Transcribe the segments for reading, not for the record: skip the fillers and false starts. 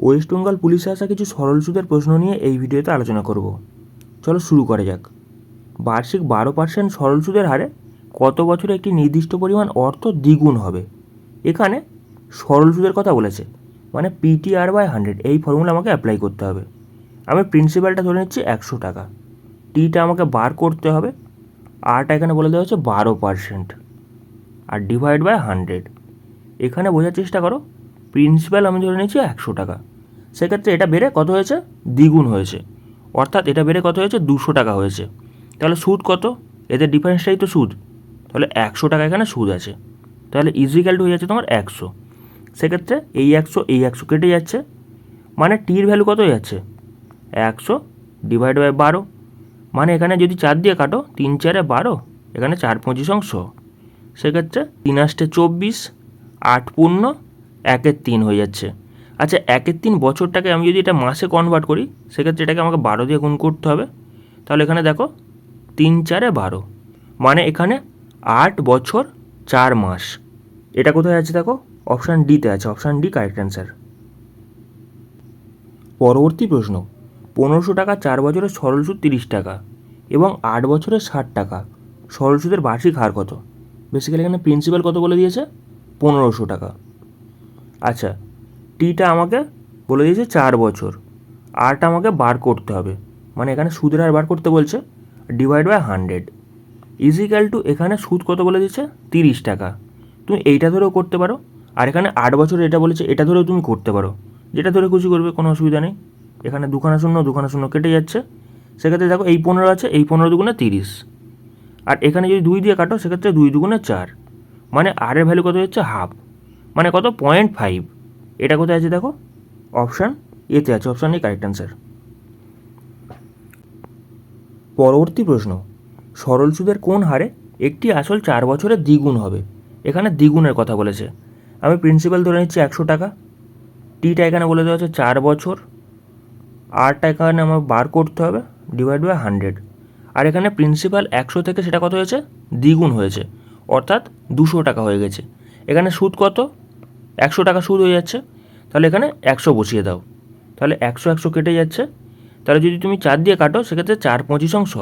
West Bengal পুলিশে আসা কিছু সরল সুদের প্রশ্ন নিয়ে এই ভিডিওতে আলোচনা করব। চলো শুরু করা যাক। বার্ষিক 12% সরল সুদের হারে কত বছরে একটি নির্দিষ্ট পরিমাণ অর্থ দ্বিগুণ হবে? এখানে সরল সুদের কথা বলেছে, মানে PTR/100 এই ফর্মুলা আমাকে অ্যাপ্লাই করতে হবে। আমি প্রিন্সিপালটা ধরে নিচ্ছি 100 টাকা, টিটা আমাকে বার করতে হবে, আরটা এখানে বলে দেওয়া হচ্ছে 12%, আর ডিভাইড/100। এখানে বোঝার চেষ্টা করো, প্রিন্সিপাল আমি ধরে নিচ্ছি 100 টাকা, সেক্ষেত্রে এটা বেড়ে কত হয়েছে? দ্বিগুণ হয়েছে, অর্থাৎ এটা বেড়ে কত হয়েছে? 200 টাকা হয়েছে। তাহলে সুদ কত? এদের ডিফারেন্সটাই তো সুদ। তাহলে 100 টাকা এখানে সুদ আছে, তাহলে ইজিক্যাল টু হয়ে যাচ্ছে তোমার 100। সেক্ষেত্রে এই 100 কেটে যাচ্ছে, মানে টির ভ্যালু কত হয়ে যাচ্ছে? 100 ডিভাইড/12, মানে এখানে যদি 4 দিয়ে কাটো, 3 4 12, এখানে 4 25 অংশ, সেক্ষেত্রে 3 8 24, 8 পূর্ণ 1/3 হয়ে যাচ্ছে। আচ্ছা, 1/3 বছরটাকে আমি যদি এটা মাসে কনভার্ট করি, সেক্ষেত্রে এটাকে আমাকে 12 দিয়ে গুণ করতে হবে। তাহলে এখানে দেখো 3 4 12, মানে এখানে 8 বছর 4 মাস। এটা কোথায় আছে দেখো? অপশান ডিতে আছে, অপশান ডি কারেক্ট অ্যান্সার। পরবর্তী প্রশ্ন, 1500 টাকা 4 বছরের সরল সুদ 30 টাকা এবং 8 বছরের 60 টাকা, সরল সুদের বার্ষিক হার কত? বেসিক্যালি এখানে প্রিন্সিপাল কত বলে দিয়েছে? 1500 টাকা। আচ্ছা, টিটা আমাকে বলে দিয়েছে 4 বছর, আরটা আমাকে বার করতে হবে, মানে এখানে সুদের হার বার করতে বলছে, ডিভাইড/100 ইজিক্যাল টু এখানে সুদ কত বলে দিচ্ছে? 30 টাকা। তুমি এইটা ধরেও করতে পারো, আর এখানে 8 বছর এটা বলেছে, এটা ধরেও তুমি করতে পারো, যেটা ধরে খুশি করবে, কোনো অসুবিধা নেই। এখানে দুখানা শূন্য কেটে যাচ্ছে, সেক্ষেত্রে দেখো এই 15 আছে, এই 15 দুগুণে 30, আর এখানে যদি 2 দিয়ে কাটো, সেক্ষেত্রে 2 দুগুণে 4, মানে আর এর ভ্যালু কত হচ্ছে? হাফ, মানে কত? 0.5। এটা কোথায় আছে দেখো? অপশান এতে আছে, অপশান এ কারেক্ট অ্যান্সার। পরবর্তী প্রশ্ন, সরল সুদের কোন হারে একটি আসল 4 বছরে দ্বিগুণ হবে? এখানে দ্বিগুণের কথা বলেছে। আমি প্রিন্সিপাল ধরে নিচ্ছি 100 টাকা, টিটা এখানে বলে দেওয়া হচ্ছে 4 বছর, আরটা এখানে আমার বার করতে হবে, ডিভাইড/100, আর এখানে প্রিন্সিপাল 100 থেকে সেটা কত হয়েছে? দ্বিগুণ হয়েছে, অর্থাৎ 200 টাকা হয়ে গেছে। এখানে সুদ কত? 100 টাকা সুদ হয়ে যাচ্ছে, তাহলে এখানে 100 বসিয়ে দাও, তাহলে 100 কেটে যাচ্ছে, তাহলে যদি তুমি 4 দিয়ে কাটো, সেক্ষেত্রে 4 25 অংশ,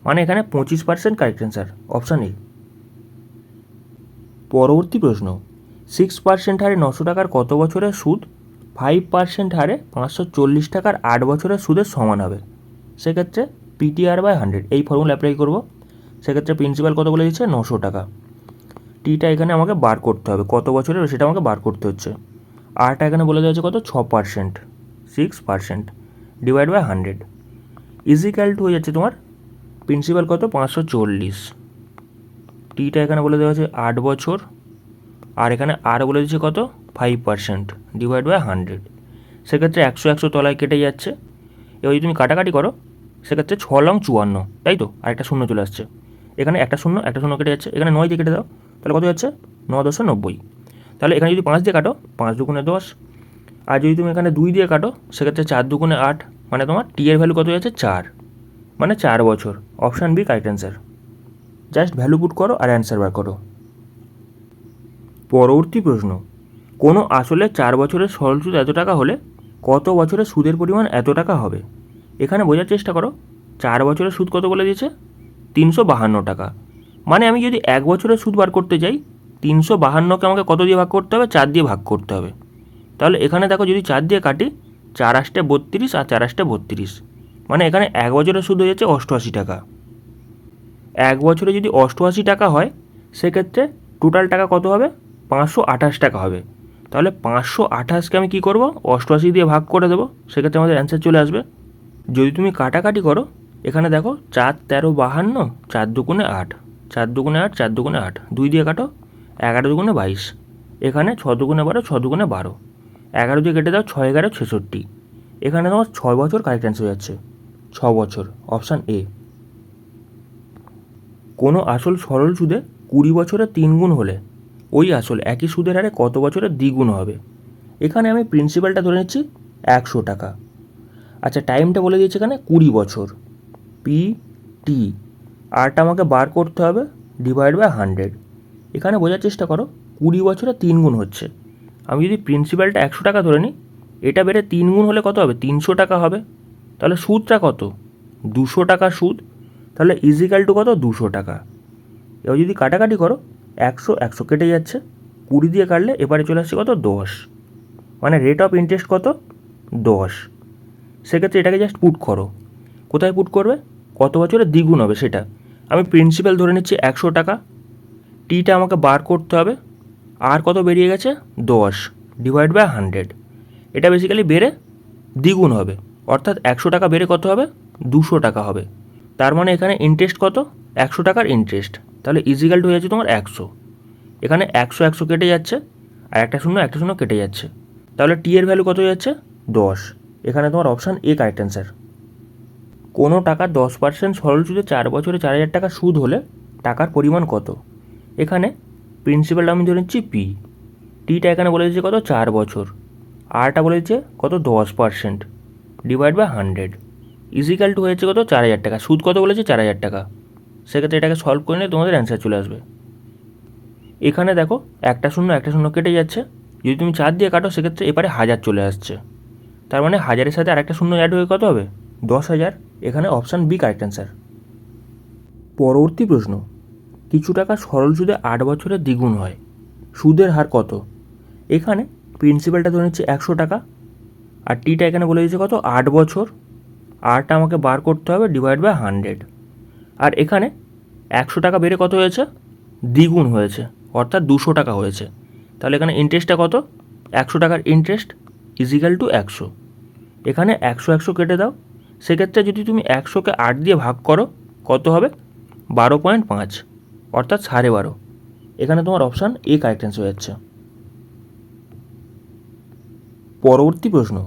মানে এখানে 25% কারেক্ট অ্যান্সার, অপশান এ। পরবর্তী প্রশ্ন, 6% হারে 900 টাকার কত বছরের সুদ 5% হারে 540 টাকার 8 বছরের সুদের সমান হবে? সেক্ষেত্রে PTR/100 এই ফর্মুলা অ্যাপ্লাই করব। সেক্ষেত্রে প্রিন্সিপাল কত বলে দিচ্ছে? 900 টাকা, টিটা এখানে আমাকে বার করতে হবে, কত বছরের সেটা আমাকে বার করতে হচ্ছে, আরটা এখানে বলে দেওয়া হচ্ছে কত? 6%, 6%, ডিভাইড/100 ইজিক্যাল টু হয়ে যাচ্ছে তোমার প্রিন্সিপাল কত? 540, টিটা এখানে বলে দেওয়া হচ্ছে 8 বছর, আর এখানে আর বলে দিচ্ছে কত? 5%, ডিভাইড/100। সেক্ষেত্রে 100 তলায় কেটে যাচ্ছে। এবার যদি তুমি কাটাকাটি করো, সেক্ষেত্রে 6 লং 54, তাই তো? আর একটা শূন্য চলে আসছে, এখানে একটা শূন্য কেটে যাচ্ছে, এখানে 9 দিয়ে কেটে দাও, তাহলে কত যাচ্ছে? 9 10 90। তাহলে এখানে যদি 5 দিয়ে কাটো, 5 দুগুণে 10, আর যদি তুমি এখানে 2 দিয়ে কাটো, সেক্ষেত্রে 4 দুগুণে 8, মানে তোমার টি এর ভ্যালু কত যাচ্ছে? 4, মানে 4 বছর, option B correct answer. Just value put করো আর অ্যান্সার বার করো। পরবর্তী প্রশ্ন, কোনো আসলে 4 বছরের সরল সুদ এত টাকা হলে কত বছরের সুদের পরিমাণ এত টাকা হবে? এখানে বোঝার চেষ্টা করো, 4 বছরের সুদ কত বলে দিয়েছে? 352 টাকা, মানে আমি যদি 1 বছরের সুদ বার করতে যাই, 352কে আমাকে কত দিয়ে ভাগ করতে হবে? 4 দিয়ে ভাগ করতে হবে। তাহলে এখানে দেখো, যদি 4 দিয়ে কাটি, 4 8 32 আর 4 8 32, মানে এখানে 1 বছরের সুদ হয়ে যাচ্ছে 88 টাকা। 1 বছরে যদি 88 টাকা হয়, সেক্ষেত্রে টোটাল টাকা কত হবে? 528 টাকা হবে। তাহলে 528কে আমি কী করবো? 88 দিয়ে ভাগ করে দেবো, সেক্ষেত্রে আমাদের অ্যান্সার চলে আসবে। যদি তুমি কাটাকাটি করো, এখানে দেখো 4 13 52, 4 দুগুণে 8, 4 দুগুণে 8, 4 দুগুণে 8, 2 দিয়ে কাটো, 11 দুগুণে 22, এখানে 6 দুগুণে 12, 6 দুগুণে 12, 11 দিয়ে কেটে দাও, 6 11 66, এখানে তোমার 6 বছর কারেক্ট অ্যান্সার হয়ে যাচ্ছে, 6 বছর, অপশান এ। কোনো আসল সরল সুদে 20 বছরের 3 গুণ হলে ওই আসল একই সুদের হারে কত বছরের দ্বিগুণ হবে? এখানে আমি প্রিন্সিপালটা ধরে নিচ্ছি 100 টাকা। আচ্ছা, টাইমটা বলে দিয়েছে এখানে 20 বছর, PT, আরটা আমাকে বার করতে হবে, ডিভাইড/100। এখানে বোঝার চেষ্টা করো, 20 বছরে 3 গুণ হচ্ছে। আমি যদি প্রিন্সিপালটা 100 টাকা ধরে নিই, এটা বেড়ে 3 গুণ হলে কত হবে? 300 টাকা হবে। তাহলে সুদটা কত? 200 টাকা সুদ। তাহলে ইজিক্যাল টু কত? 200 টাকা। এবার যদি কাটাকাটি করো, 100 100 কেটে যাচ্ছে, 20 দিয়ে কাটলে এবারে চলে আসছে কত? 10। মানে রেট অফ ইন্টারেস্ট কত? 10। সেক্ষেত্রে এটাকে জাস্ট পুট করো। কোথায় পুট করবে? কত বছরে দ্বিগুণ হবে সেটা। আমি প্রিন্সিপাল ধরে নিচ্ছি 100 টাকা, টিটা আমাকে বার করতে হবে, আর কত বেরিয়ে গেছে? 10 ডিভাইড বাই 100। এটা বেসিক্যালি বেড়ে দ্বিগুণ হবে, অর্থাৎ 100 টাকা বেড়ে কত হবে? 200 টাকা হবে। তার মানে এখানে ইন্টারেস্ট কত? 100 টাকার ইন্টারেস্ট। তাহলে ইজিক্যাল টু হয়ে যাচ্ছে তোমার 100। এখানে 100 100 কেটে যাচ্ছে, আর একটা শূন্য কেটে যাচ্ছে। তাহলে টি এর ভ্যালু কত যাচ্ছে? 10। এখানে তোমার অপশান এ কারেক্ট অ্যান্সার। কোনো টাকা 10% সরল সুদে 4 বছরে 4000 টাকা সুদ হলে টাকার পরিমাণ কত? এখানে প্রিন্সিপালটা আমি ধরে নিচ্ছি পি, টিটা এখানে বলে দিচ্ছে কত? 4 বছর, আরটা বলে দিচ্ছে কত? 10% ডিভাইড বাই 100 ইজিক্যাল টু হয়েছে কত? 4000 টাকা। সুদ কত বলেছে? 4000 টাকা। সেক্ষেত্রে এটাকে সলভ করে নিলে তোমাদের অ্যান্সার চলে আসবে। এখানে দেখো একটা শূন্য কেটে যাচ্ছে, যদি তুমি 4 দিয়ে কাটো সেক্ষেত্রে এবারে 1000 চলে আসছে। তার মানে 1000-এর সাথে আরেকটা শূন্য অ্যাড হয়ে কত হবে? 10,000। এখানে অপশান বি কারেক্ট অ্যান্সার। পরবর্তী প্রশ্ন, কিছু টাকা সরল সুদে 8 বছরে দ্বিগুণ হয়, সুদের হার কত? এখানে প্রিন্সিপালটা ধরে নিচ্ছে 100 টাকা, আর টিটা এখানে বলে দিচ্ছে কত? 8 বছর, আরটা আমাকে বার করতে হবে ডিভাইড বাই 100। আর এখানে 100 টাকা বেড়ে কত হয়েছে? দ্বিগুণ হয়েছে, অর্থাৎ 200 টাকা হয়েছে। তাহলে এখানে ইন্টারেস্টটা কত? 100 টাকার ইন্টারেস্ট ইজিক্যাল টু 100। এখানে 100 100 কেটে দাও, সেক্ষেত্রে যদি তুমি 100কে 8 দিয়ে ভাগ করো কত হবে? 12.5, অর্থাৎ 12.5। এখানে তোমার অপশান এ কারেক্ট অ্যান্সার হয়ে যাচ্ছে। পরবর্তী প্রশ্ন,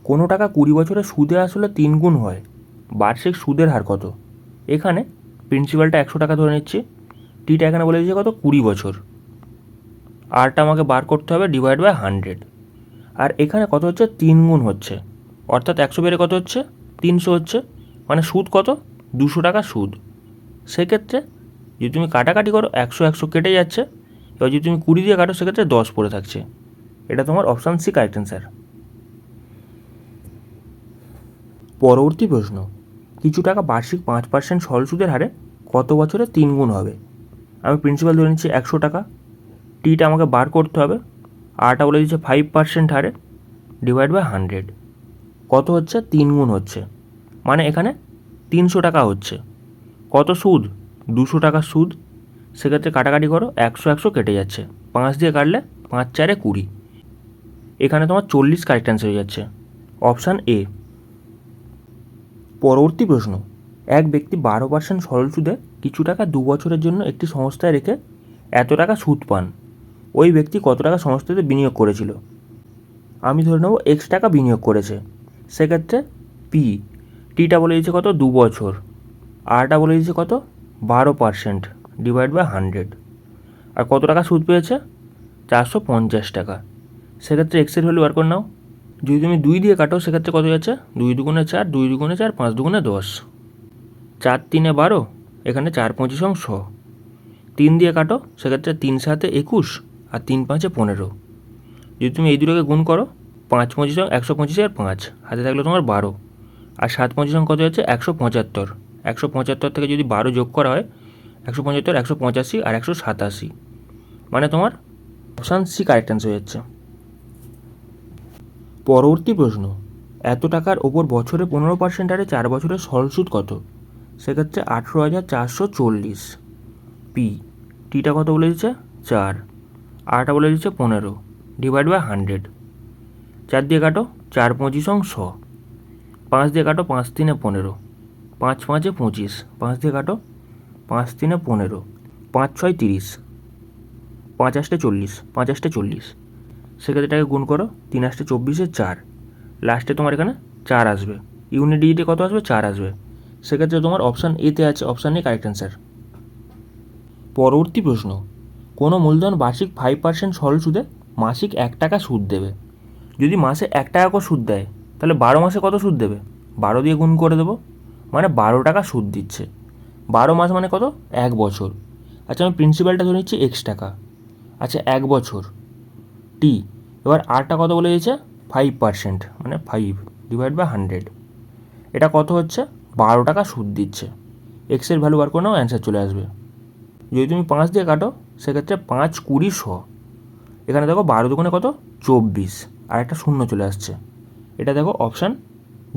কোনো টাকা 20 বছরে সুদে আসলে 3 গুণ হয়, বার্ষিক সুদের হার কত? এখানে প্রিন্সিপালটা 100 টাকা ধরে নিচ্ছি, টিটা এখানে বলে দিচ্ছে কত? 20 বছর, আরটা আমাকে বার করতে হবে ডিভাইড বাই 100। আর এখানে কত হচ্ছে? 3 গুণ হচ্ছে, অর্থাৎ 100 বেড়ে কত হচ্ছে? 300 হচ্ছে। মানে সুদ কত? 200 টাকা সুদ। সেক্ষেত্রে যদি তুমি কাটাকাটি করো 100 100 কেটে যাচ্ছে, এবার যদি তুমি 20 দিয়ে কাটো সেক্ষেত্রে 10 পড়ে থাকছে। এটা তোমার অপশান সি কারেক্ট অ্যান্সার। পরবর্তী প্রশ্ন, কিছু টাকা বার্ষিক 5% সরল সুদের হারে কত বছরে 3 গুণ হবে? আমি প্রিন্সিপাল ধরে নিচ্ছি 100 টাকা, টিটা আমাকে বার করতে হবে, আরটা বলে দিচ্ছে 5% হারে ডিভাইড বাই 100। কত হচ্ছে? 3 গুণ হচ্ছে, মানে এখানে 300 টাকা হচ্ছে। কত সুদ? 200 টাকা সুদ। সেক্ষেত্রে কাটাকাটি করো, 100 100 কেটে যাচ্ছে, 5 দিয়ে কাটলে 5 4 20। এখানে তোমার 40 কারেক্ট অ্যান্সার হয়ে যাচ্ছে, অপশান এ। পরবর্তী প্রশ্ন, এক ব্যক্তি 12% সরল সুদে কিছু টাকা 2 বছরের জন্য একটি সংস্থায় রেখে এত টাকা সুদ পান। ওই ব্যক্তি কত টাকা সংস্থাতে বিনিয়োগ করেছিল? আমি ধরে নেব এক্স টাকা বিনিয়োগ করেছে। সেক্ষেত্রে পি, টিটা বলে দিচ্ছে কত? 2 বছর, আরটা বলে দিচ্ছে কত? 12% ডিভাইড বাই 100। আর কত টাকা সুদ পেয়েছে? 450 টাকা। সেক্ষেত্রে এক্সের ভ্যালু বার করে নাও। যদি তুমি 2 দিয়ে কাটো সেক্ষেত্রে কত যাচ্ছে? 2 দুগুণে 4, 2 দুগুণে 4, 5 দুগুণে 10, 4 3 12, এখানে 4 25 100। 3 দিয়ে কাটো সেক্ষেত্রে 3 7 21, আর 3 5 15। যদি তুমি এই দুটোকে গুণ করো, 5 25 125 আর 5 হাতে থাকলে তোমার 12, আর 7 25 কত হচ্ছে? 175। 175 থেকে যদি 12 যোগ করা হয়, 175 185 আর 187, মানে তোমার অপশান সি কারেক্ট অ্যান্সার হয়ে যাচ্ছে। পরবর্তী প্রশ্ন, এত টাকার ওপর বছরে 15% হারে 4 বছরের সরল সুদ কত? সেক্ষেত্রে 18,440। পি, টিটা কত বলে দিচ্ছে? 4, আরটা বলে দিচ্ছে 15 ডিভাইড বাই 100। 4 দিয়ে কাটো, 4 25 100, 5 দিয়ে কাটো, 5 3 15, 5 5 25, 5 দিয়ে কাটো, 5 3 15, 5 6 30, 5 8 40, 5 8 40। সেক্ষেত্রে এটাকে গুণ করো, 3 8 24, 4, লাস্টে তোমার এখানে 4 আসবে, ইউনিট ডিজিটে কত আসবে? 4 আসবে। সেক্ষেত্রে তোমার অপশান এতে আছে, অপশান এ কারেক্ট অ্যান্সার। পরবর্তী প্রশ্ন, কোনো মূলধন বার্ষিক 5% সরল সুদে মাসিক 1 টাকা সুদ দেবে। যদি মাসে 1 টাকা করে সুদ দেয়, তাহলে 12 মাসে কত সুদ দেবে? 12 দিয়ে গুণ করে দেবো, মানে 12 টাকা সুদ দিচ্ছে। 12 মাস মানে কত? 1 বছর। আচ্ছা, আমি প্রিন্সিপালটা ধরে নিচ্ছি x টাকা। আচ্ছা, 1 বছর টি। এবার আরটা কত বলে দিয়েছে? 5%, মানে 5 ডিভাইড বাই 100, এটা কত হচ্ছে? 12 টাকা সুদ দিচ্ছে। এক্সের ভ্যালু বার করে নাও, অ্যান্সার চলে আসবে। যদি তুমি 5 দিয়ে কাটো সেক্ষেত্রে 5 20 100, এখানে দেখো 12 দুগুণে কত? 24, আর একটা শূন্য চলে আসছে। এটা দেখো অপশান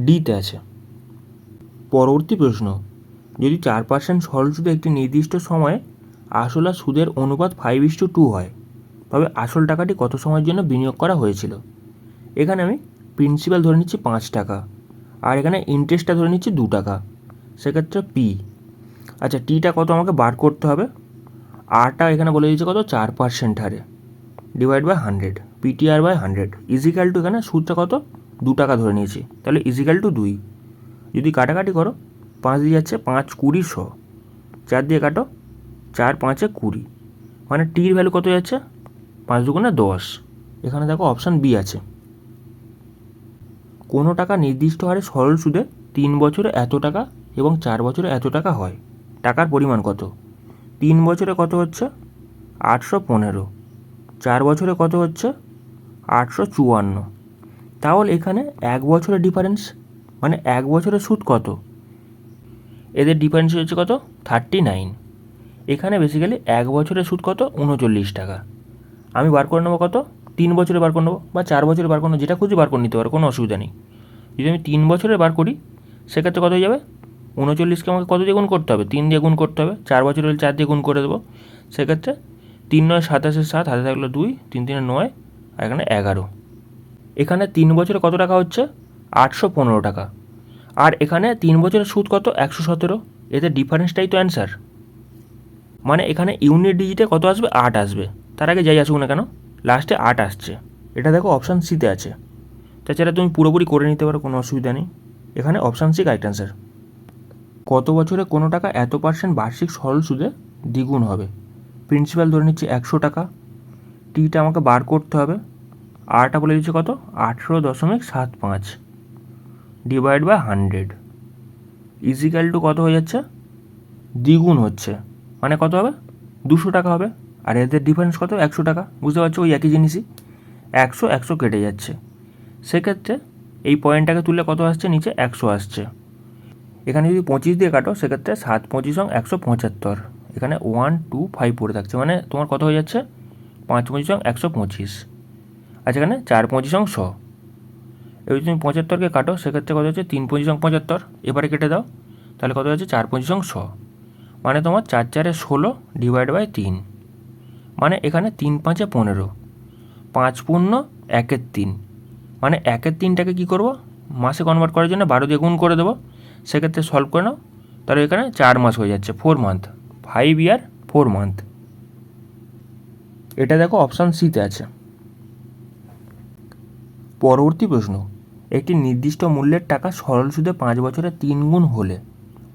ডিতে আছে। পরবর্তী প্রশ্ন, যদি 4% সরল সুদে একটি নির্দিষ্ট সময়ে আসল আর সুদের অনুপাত 5:2 হয়, তবে আসল টাকাটি কত সময়ের জন্য বিনিয়োগ করা হয়েছিল? এখানে আমি প্রিন্সিপাল ধরে নিচ্ছি 5 টাকা, আর এখানে ইন্টারেস্টটা ধরে নিচ্ছি 2 টাকা, সেক্ষেত্রে পি। আচ্ছা, টিটা কত আমাকে বার করতে হবে? আরটা এখানে বলে দিচ্ছে কত? 4% হারে, divide by 100, PTR by 100 is equal to, এখানে সুদটা কত? 2 টাকা ধরে নিয়েছি, তাহলে ইজিক্যাল টু 2। যদি কাটাকাটি করো, 5 দিয়ে যাচ্ছে 5 20 100, 4 দিয়ে কাটো, 4 5 20, মানে টির ভ্যালু কত যাচ্ছে? 5 দুগুণে 10। এখানে দেখো অপশান বি আছে। কোনো টাকা নির্দিষ্ট হারে সরল সুদে 3 বছরে এত টাকা এবং 4 বছরে এত টাকা হয়, টাকার পরিমাণ কত? 3 বছরে কত হচ্ছে? 815, 4 বছরে কত হচ্ছে? 854। তাহলে এখানে 1 বছরের ডিফারেন্স, মানে 1 বছরের সুদ কত? এদের ডিফারেন্স হচ্ছে কত? 39। এখানে বেসিক্যালি 1 বছরের সুদ কত? 39 টাকা। আমি বার করে নেবো কত? 3 বছরে বার করে নেবো, বা 4 বছরে বার করে নেবো, যেটা খুঁজে বার করে নিতে পারো, কোনো অসুবিধা নেই। যদি আমি 3 বছরে বার করি সেক্ষেত্রে কত হয়ে যাবে? 39কে আমাকে কত দিয়ে গুণ করতে হবে? 3 দিয়ে গুণ করতে হবে। 4 বছর হলে 4 দিয়ে গুণ করে দেবো, সেক্ষেত্রে 3 9 27 7, হাতে থাকলো 2, 3 3 9, আর এখানে 11। এখানে 3 বছরে কত টাকা হচ্ছে? 815 টাকা। আর এখানে 3 বছরের সুদ কত? 117। এতে ডিফারেন্সটাই তো অ্যান্সার। মানে এখানে ইউনিট ডিজিটে কত আসবে? 8 আসবে। তার আগে যাই আসুক না কেন, লাস্টে 8 আসছে। এটা দেখো অপশান সিতে আছে। তাছাড়া তুমি পুরোপুরি করে নিতে পারো, কোনো অসুবিধা নেই। এখানে অপশান সি কারেক্ট অ্যান্সার। কত বছরে কোনো টাকা এত % বার্ষিক সরল সুদে দ্বিগুণ হবে? প্রিন্সিপাল ধরে নিচ্ছি 100 টাকা, টিটা আমাকে বার করতে হবে, আরটা বলে দিচ্ছে কত? 18.75 ডিভাইড বাই 100 ইজিক্যাল টু কত হয়ে যাচ্ছে? দ্বিগুণ হচ্ছে, মানে কত হবে? 200 টাকা হবে। আর এদের ডিফারেন্স কত? 100 টাকা। বুঝতে পারছো, ওই একই জিনিসই। 100 100 কেটে যাচ্ছে, সেক্ষেত্রে এই পয়েন্টটাকে তুললে কত আসছে? নিচে 100 আসছে। এখানে যদি 25 দিয়ে কাটো সেক্ষেত্রে 7 25 175, এখানে 1 2 5 পড়ে থাকছে, মানে তোমার কত হয়ে যাচ্ছে? 5 25 125। আচ্ছা, এখানে 4 25 100। এবার তুমি 75কে কাটো সেক্ষেত্রে কত হচ্ছে? 3 25 75, এবারে কেটে দাও, তাহলে কত হচ্ছে? 4 25 100, মানে তোমার 4 4 16 ডিভাইড বাই 3, মানে এখানে 3 5 15, 5 পূর্ণ 1 3, মানে 1 3টাকে কী করবো? মাসে কনভার্ট করার জন্য 12 দিয়ে গুণ করে দেবো, সেক্ষেত্রে সলভ করে নাও, তাহলে এখানে 4 মাস হয়ে যাচ্ছে, 4 মান্থ, 5 ইয়ার 4 মান্থ। এটা দেখো অপশান সিতে আছে। পরবর্তী প্রশ্ন, একটি নির্দিষ্ট মূল্যের টাকা সরল সুদে 5 বছরে 3 গুণ হলে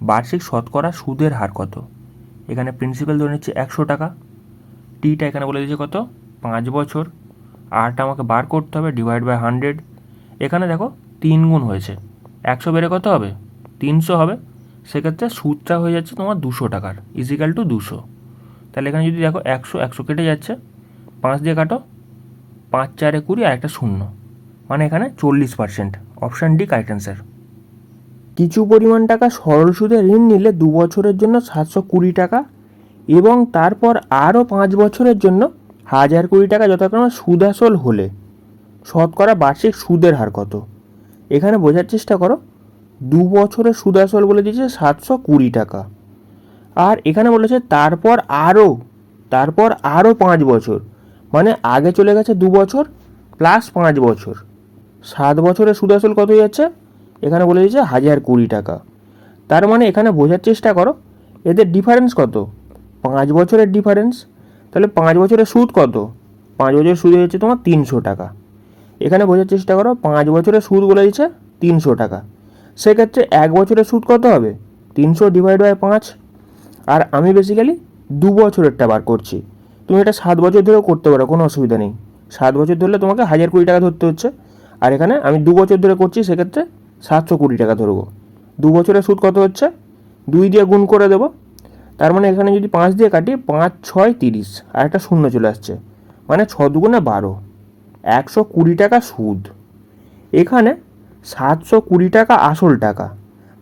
বার্ষিক শতকরা সুদের হার কত? এখানে প্রিন্সিপাল ধরে নিচ্ছে 100 টাকা, টিটা এখানে বলে দিচ্ছে কত? 5 বছর, আরটা আমাকে বার করতে হবে, ডিভাইড বাই 100। এখানে দেখো 3 গুণ হয়েছে, 100 বেড়ে কত হবে? 300 হবে, সেক্ষেত্রে সুদটা হয়ে যাচ্ছে তোমার 200 টাকার, ইজিক্যাল টু 200। তাহলে এখানে যদি দেখো 100 100 কেটে যাচ্ছে, 5 দিয়ে কাটো, 5 4 20, আর একটা শূন্য, মানে এখানে 40%। Option D correct answer. কিছু পরিমাণ টাকা সরল সুদে ঋণ নিলে 2 বছরের জন্য 720 টাকা এবং তারপর আরও 5 বছরের জন্য 1020 টাকা যথাক্রমে সুদ আসল হলে শতকরা বার্ষিক সুদের হার কত? এখানে বোঝার চেষ্টা করো, 2 বছরের সুদ আসল বলে দিয়েছে 720 টাকা, আর এখানে বলেছে তারপর আরও 5 বছর, মানে আগে চলে গেছে 2 বছর প্লাস 5 বছর, 7 বছরের সুদ আসল কত যাচ্ছে? এখানে বলে দিয়েছে 1020 টাকা। তার মানে এখানে বোঝার চেষ্টা করো, এদের ডিফারেন্স কত? 5 বছরের ডিফারেন্স। তাহলে 5 বছরের সুদ কত? 5 বছরের সুদ হচ্ছে তোমার 300 টাকা। এখানে বোঝার চেষ্টা করো, 5 বছরের সুদ বলে দিচ্ছে 300 টাকা, সেক্ষেত্রে 1 বছরের সুদ কত হবে? 300 ডিভাইড বাই 5। আর আমি বেসিক্যালি 2 বছরেরটা বার করছি, তুমি এটা 7 বছর ধরেও করতে পারো, কোনো অসুবিধা নেই। 7 বছর ধরলে তোমাকে 1020 টাকা ধরতে হচ্ছে, আর এখানে আমি 2 বছর ধরে করছি, সেক্ষেত্রে 720 টাকা ধরবো। 2 বছরের সুদ কত হচ্ছে? 2 দিয়ে গুণ করে দেবো, তার মানে এখানে যদি 5 দিয়ে কাটি, 5 6 30, আর একটা শূন্য চলে আসছে, মানে 6 দুগুণে 12, 120 টাকা সুদ। এখানে 720 টাকা আসল টাকা,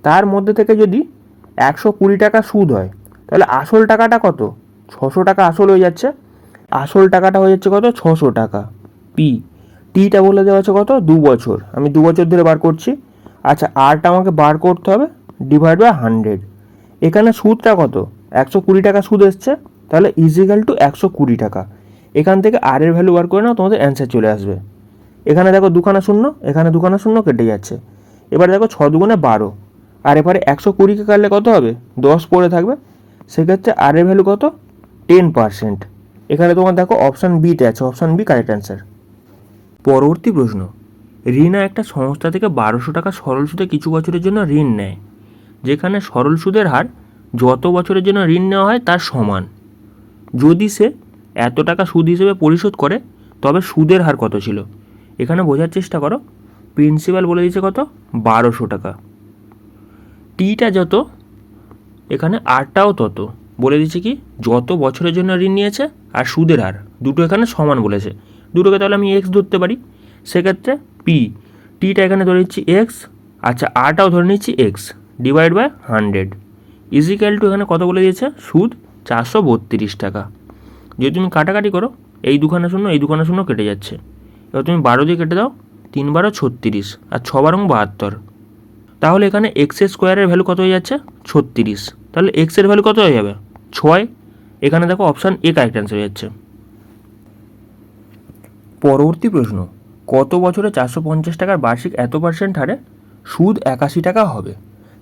তার মধ্যে থেকে যদি 120 টাকা সুদ হয় তাহলে আসল টাকাটা কত? 600 টাকা আসল হয়ে যাচ্ছে। আসল টাকাটা হয়ে যাচ্ছে কত? 600 টাকা। টিটা বলে দেওয়া আছে কত? 2 বছর। আমি 2 বছর ধরে বার করছি। আচ্ছা, আরটা আমাকে বার করতে হবে, ডিভাইড বাই 100। এখানে সুদটা কত? 120 টাকা সুদ এসছে, তাহলে ইজিক্যাল টু 120 টাকা। এখান থেকে আর এর ভ্যালু বার করে নাও, তোমাদের অ্যান্সার চলে আসবে। এখানে দেখো দুখানা শূন্য, এখানে দুখানা শূন্য কেটে যাচ্ছে। এবার দেখো 6 দুগুণে 12, আর এবারে 120কে কাটলে কত হবে? 10 পড়ে থাকবে। সেক্ষেত্রে আর এর ভ্যালু কত? 10%। এখানে তোমার দেখো অপশান বিতে আছে, অপশান বি কারেক্ট অ্যান্সার। পরবর্তী প্রশ্ন, রিনা একটা সংস্থা থেকে 1200 টাকা সরল সুদে কিছু বছরের জন্য ঋণ নেয়, যেখানে সরল সুদের হার যত বছরের জন্য ঋণ নেওয়া হয় তার সমান। যদি সে এত টাকা সুদ হিসেবে পরিশোধ করে তবে সুদের হার কত ছিল? এখানে বোঝার চেষ্টা করো। প্রিন্সিপাল বলে দিয়েছে কত? 1200 টাকা। টিটা যত, এখানে আরটাও তত। বলে দিচ্ছে কি, যত বছরের জন্য ঋণ নিয়েছে আর সুদের হার দুটো এখানে সমান বলেছে। দুটোকে তাহলে আমি এক্স ধরতে পারি। সেক্ষেত্রে টিটা এখানে ধরে নিচ্ছি এক্স, আচ্ছা আরটাও ধরে নিচ্ছি x, divide by 100 is equal to এখানে কত বলে দিয়েছে? সুদ 432 টাকা। যদি তুমি কাটাকাটি করো, এই দুখানা শূন্য এই দুখানা শূন্য কেটে যাচ্ছে। এবার তুমি 12 দিয়ে কেটে দাও, 3 12 36 আর 6 12 72। তাহলে এখানে এক্স স্কোয়ারের ভ্যালু কত হয়ে যাচ্ছে? 36। তাহলে এক্সের ভ্যালু কত হয়ে যাবে? 6। এখানে দেখো অপশান এ কারেক্ট অ্যান্সার হয়ে যাচ্ছে। পরবর্তী প্রশ্ন, কত বছরে 450 টাকার বার্ষিক এত পার্সেন্ট হারে সুদ 81 টাকা হবে?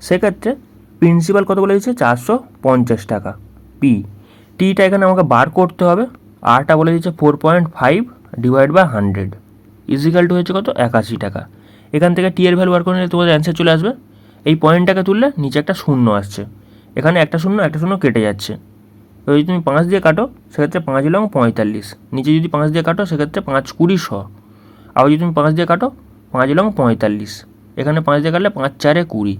সেক্ষেত্রে প্রিন্সিপাল কত বলে দিচ্ছে? 450 টাকা। টিটা এখানে আমাকে বার করতে হবে। আরটা বলে দিচ্ছে 4.5 ডিভাইড বাই 100 ইজিক্যাল টু হচ্ছে কত? 81 টাকা। এখান থেকে টি এর ভ্যালু বার করে নিলে তোমাদের অ্যান্সার চলে আসবে। এই পয়েন্টটাকে তুললে নিচে একটা শূন্য আসছে, এখানে একটা শূন্য কেটে যাচ্ছে। যদি তুমি 5 দিয়ে কাটো সেক্ষেত্রে 5 লং 45, নিচে যদি 5 দিয়ে কাটো সেক্ষেত্রে 5 20 100। আবার যদি তুমি 5 দিয়ে কাটো 5 লং 45, এখানে 5 দিয়ে কাটলে 5 4 20।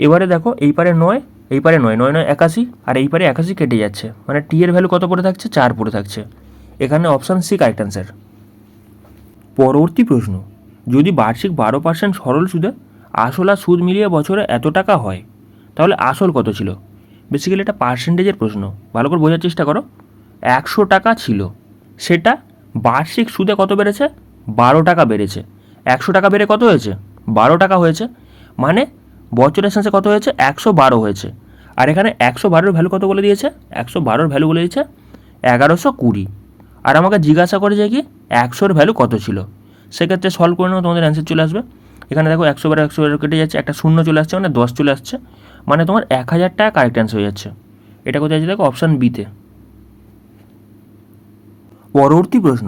এবারে দেখো এই পারে 9, এই পারে 9 9 9 81, আর এই পারে 81 কেটে যাচ্ছে, মানে টি এর ভ্যালু কত পড়ে থাকছে? 4 পড়ে থাকছে। এখানে অপশান সি কারেক্ট অ্যান্সার। পরবর্তী প্রশ্ন, যদি বার্ষিক 12% সরল সুদে আসল আর সুদ মিলিয়ে বছরে এত টাকা হয় তাহলে আসল কত ছিল? বেসিক্যালি এটা পার্সেন্টেজের প্রশ্ন, ভালো করে বোঝার চেষ্টা করো। 100 টাকা ছিল, সেটা বার্ষিক সুদে কত বেড়েছে? 12 টাকা বেড়েছে। 100 টাকা বেড়ে কত হয়েছে? 12 টাকা হয়েছে, মানে বছরের শেষে কত হয়েছে? 112 হয়েছে। আর এখানে 112-এর ভ্যালু কত বলে দিয়েছে? 112-এর ভ্যালু বলে দিয়েছে 1120। আর আমাকে জিজ্ঞাসা করে যে কি 100-এর ভ্যালু কত ছিল। সেক্ষেত্রে সলভ করে নেবো, তোমাদের অ্যান্সার চলে আসবে। এখানে দেখো 112 কেটে যাচ্ছে, একটা শূন্য চলে আসছে, মানে 10 চলে আসছে, মানে তোমার 1000 টাকা কারেক্ট অ্যান্সার হয়ে যাচ্ছে। এটা কোথায় আছে দেখো? অপশান বিতে। পরবর্তী প্রশ্ন,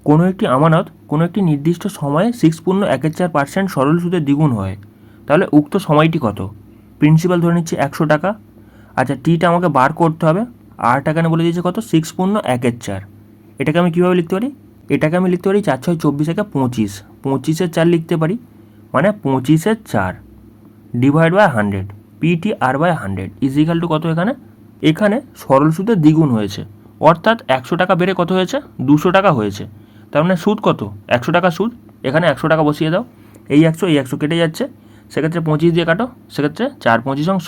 কোনো একটি আমানত কোনো একটি নির্দিষ্ট সময়ে 6.14% সরল সুদে দ্বিগুণ হয়, তাহলে উক্ত সময়টি কত? প্রিন্সিপাল ধরে নিচ্ছে 100 টাকা। আচ্ছা, টিটা আমাকে বার করতে হবে। আর টাকানে বলে দিয়েছে কত? 6.14। এটাকে আমি কীভাবে লিখতে পারি? এটাকে আমি লিখতে পারি 4 6 24 একে 25, 25-এর 4 লিখতে পারি, মানে 25-এর 4 ডিভাইড বাই 100 আর বাই 100 ইজিক্যাল টু কত? এখানে সরল সুদে দ্বিগুণ হয়েছে, অর্থাৎ 100 টাকা বেড়ে কত হয়েছে? 200 টাকা হয়েছে। তার মানে সুদ কত? 100 টাকা সুদ। এখানে 100 টাকা বসিয়ে দাও, এই 100 কেটে যাচ্ছে, সেক্ষেত্রে 25 দিয়ে কাটো, সেক্ষেত্রে 4 25 অংশ,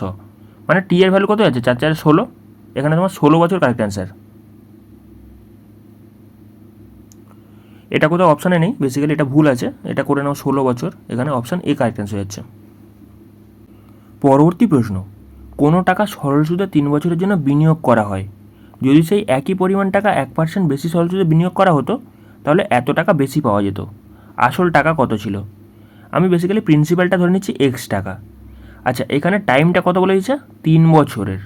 মানে টি এর ভ্যালু কত আছে? 4 4 16। এখানে তোমার 16 বছর কারেক্ট অ্যান্সার। এটা কোথাও অপশানে নেই, বেসিক্যালি এটা ভুল আছে, এটা করে নাও 16 বছর। এখানে অপশান এ কারেক্ট অ্যান্সার হয়ে যাচ্ছে। পরবর্তী প্রশ্ন, কোনো টাকা সরল সুদে 3 বছরের জন্য বিনিয়োগ করা হয়, যদি সেই একই পরিমাণ টাকা 1% বেশি সরল সুদে বিনিয়োগ করা হতো তাহলে এত টাকা বেশি পাওয়া যেত। আসল টাকা কত ছিল? আমি বেসিক্যালি প্রিন্সিপালটা ধরে নিচ্ছি এক্স টাকা। আচ্ছা, এখানে টাইমটা কত বলে দিচ্ছে? 3 বছরের।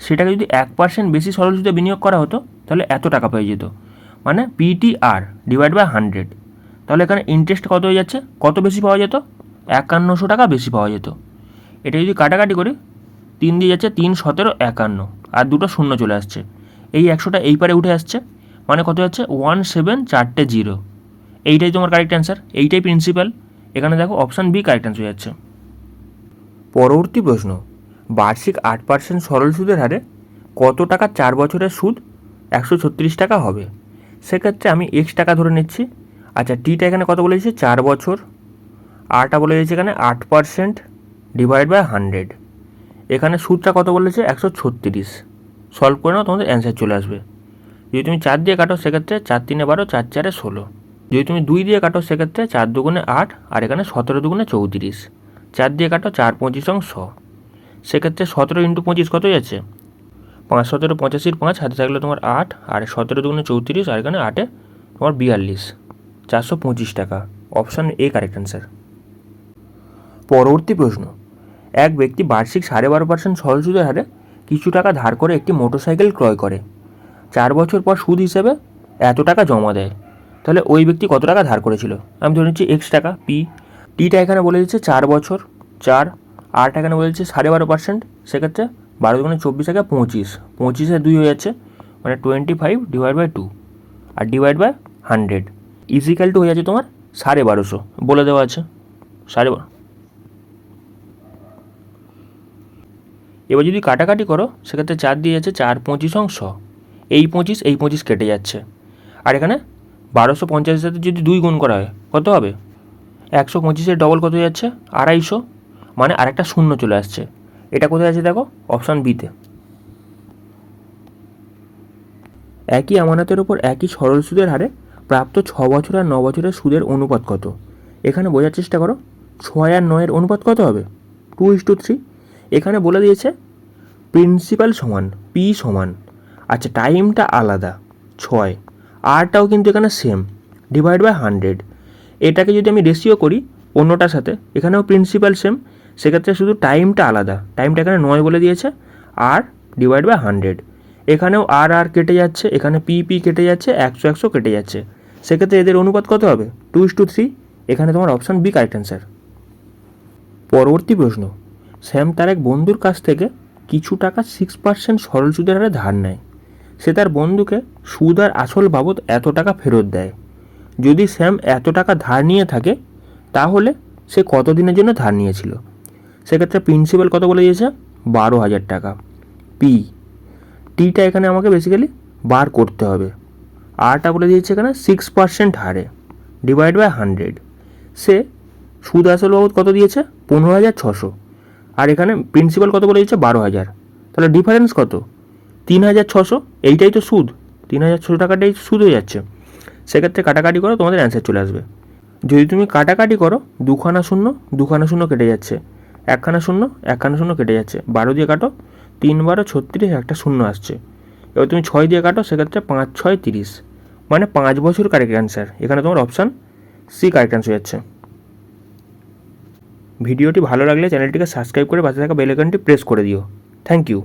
সেটাকে যদি 1% বেশি সরল সুদে বিনিয়োগ করা হতো তাহলে এত টাকা পেয়ে যেত, মানে পিটিআর ডিভাইড বাই 100। তাহলে এখানে ইন্টারেস্ট কত হয়ে যাচ্ছে? কত বেশি পাওয়া যেত? 5100 টাকা বেশি পাওয়া যেত। এটা যদি কাটাকাটি করি, 3 দিয়ে যাচ্ছে 3 17 51, আর দুটো শূন্য চলে আসছে, এই 100টা এই পারে উঠে আসছে, মানে কত যাচ্ছে? 1740। এইটাই তোমার কারেক্ট অ্যান্সার, এইটাই প্রিন্সিপাল। এখানে দেখো অপশান বি কারেক্ট অ্যান্সার হয়ে যাচ্ছে। পরবর্তী প্রশ্ন, বার্ষিক 8% সরল সুদের হারে কত টাকা 4 বছরের সুদ 136 টাকা হবে? সেক্ষেত্রে আমি এক্স টাকা ধরে নিচ্ছি। আচ্ছা, টিটা এখানে কত বলেছি? 4 বছর, আরটা বলে দিয়েছে এখানে 8% ডিভাইড বাই 100। এখানে সুদটা কত বলেছে 136। সলভ করে নাও, তোমাদের অ্যান্সার চলে আসবে। যদি তুমি 4 দিয়ে কাটো সেক্ষেত্রে 4 3 12, 4 4 16। যদি তুমি 2 দিয়ে কাটো সেক্ষেত্রে 4 2 8, আর এখানে 17 2 34। 4 দিয়ে কাটো 4 25 100। সেক্ষেত্রে 17 × 25 কত যাচ্ছে 5 17 85, 5 হাতে থাকলে তোমার 8, আর 17 2 34, আর এখানে 8-এ তোমার 42, 425 টাকা। Option A correct answer. পরবর্তী প্রশ্ন, এক ব্যক্তি বার্ষিক 12.5% সরল সুদের হারে কিছু টাকা ধার করে একটি মোটরসাইকেল ক্রয় করে। 4 বছর পর সুদ হিসেবে এত টাকা জমা দেয়। তাহলে ওই ব্যক্তি কত টাকা ধার করেছিল? আমি ধরে নিচ্ছি এক্স টাকা, পি। টিটা এখানে বলে দিচ্ছে 4 বছর, 4। আরটা এখানে বলে দিচ্ছে 12.5%। সেক্ষেত্রে 12 2 24 টাকা 25, 25-এ 2 হয়ে যাচ্ছে, মানে 25 ডিভাইড বাই 2 আর ডিভাইড বাই 100 ইজিক্যাল টু হয়ে যাচ্ছে তোমার 1250। বলে দেওয়া আছে 1250। এবার যদি কাটাকাটি করো সেক্ষেত্রে 4 দিয়ে যাচ্ছে 4 25 অংশ, এই 25 কেটে যাচ্ছে। আর এখানে 1250-এর সাথে যদি 2 গুণ করা হয় কত হবে? 125-এর ডবল কত হয়ে যাচ্ছে 250, মানে আরেকটা শূন্য চলে আসছে। এটা কোথায় আছে দেখো, অপশান বিতে। একই আমানতের ওপর একই সরল সুদের হারে প্রাপ্ত 6 বছর আর 9 বছরের সুদের অনুপাত কত? এখানে বোঝার চেষ্টা করো, 6 আর 9-এর অনুপাত কত হবে? 2:3। এখানে বলে দিয়েছে প্রিন্সিপাল সমান পি সমান, আচ্ছা টাইমটা আলাদা 6, আরটাও কিন্তু এখানে সেম, ডিভাইড বাই 100। এটাকে যদি আমি রেশিও করি অন্যটার সাথে, এখানেও প্রিন্সিপাল সেম, সেক্ষেত্রে শুধু টাইমটা আলাদা। টাইমটা এখানে 9 বলে দিয়েছে, আর ডিভাইড বাই 100। এখানেও আর কেটে যাচ্ছে, এখানে পি কেটে যাচ্ছে, 100 কেটে যাচ্ছে। সেক্ষেত্রে এদের অনুপাত কত হবে? 2:3। এখানে তোমার অপশান বি কারেক্ট অ্যান্সার। পরবর্তী প্রশ্ন, শ্যাম তার এক বন্ধুর কাছ থেকে কিছু টাকা 6% সরল সুদের হারে ধার নেয়। সে তার বন্ধুকে সুদ আর আসল বাবদ এত টাকা ফেরত দেয়। যদি শ্যাম এত টাকা ধার নিয়ে থাকে তাহলে সে কত দিনের জন্য ধার নিয়েছিল? সেক্ষেত্রে প্রিন্সিপাল কত বলে দিয়েছে 12,000 টাকা। টিটা এখানে আমাকে বেসিক্যালি বার করতে হবে। আরটা বলে দিয়েছে এখানে 6% হারে, ডিভাইড বাই 100। সে সুদ আসল বাবদ কত দিয়েছে 15,600, আর এখানে প্রিন্সিপাল কত বলে দিয়েছে 12,000। তাহলে ডিফারেন্স কত 3,600। এইটাই তো সুদ, 3,600 টাকাটাই সুদ হয়ে যাচ্ছে। সেক্ষেত্রে কাটাকাটি করো, তোমাদের অ্যান্সার চলে আসবে। যদি তুমি কাটাকাটি করো 2খানা শূন্য 2খানা শূন্য কেটে যাচ্ছে, 1খানা শূন্য 1খানা শূন্য কেটে যাচ্ছে, 12 দিয়ে কাটো 3 12 36, একটা শূন্য আসছে। এবার তুমি 6 দিয়ে কাটো সেক্ষেত্রে 5 6 30, মানে 5 বছর কারেক্ট অ্যান্সার। এখানে তোমার অপশান সি কারেক্ট অ্যান্সার যাচ্ছে। ভিডিওটি ভালো লাগলে চ্যানেলটিকে সাবস্ক্রাইব করে পাশে থাকা বেল আইকনটি প্রেস করে দিও। Thank you.